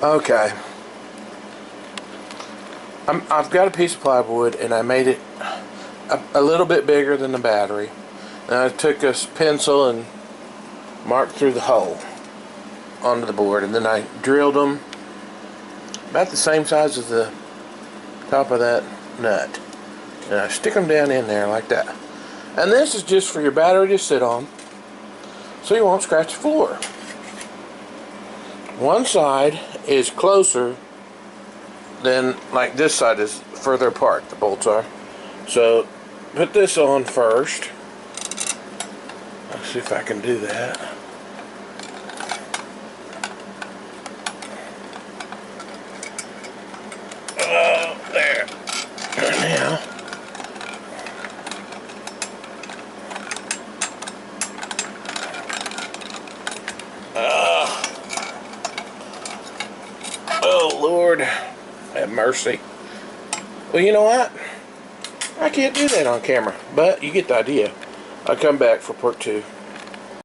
Okay. I've got a piece of plywood and I made it a little bit bigger than the battery. And I took a pencil and marked through the hole onto the board, and then I drilled them about the same size as the top of that nut. And I stick them down in there like that. And this is just for your battery to sit on so you won't scratch the floor. One side is closer than, like this side is further apart, the bolts are. So put this on first. Let's see if I can do that. Oh, there. Now. Oh, Lord. Have mercy. Well, you know what? I can't do that on camera, but you get the idea. I'll come back for part 2.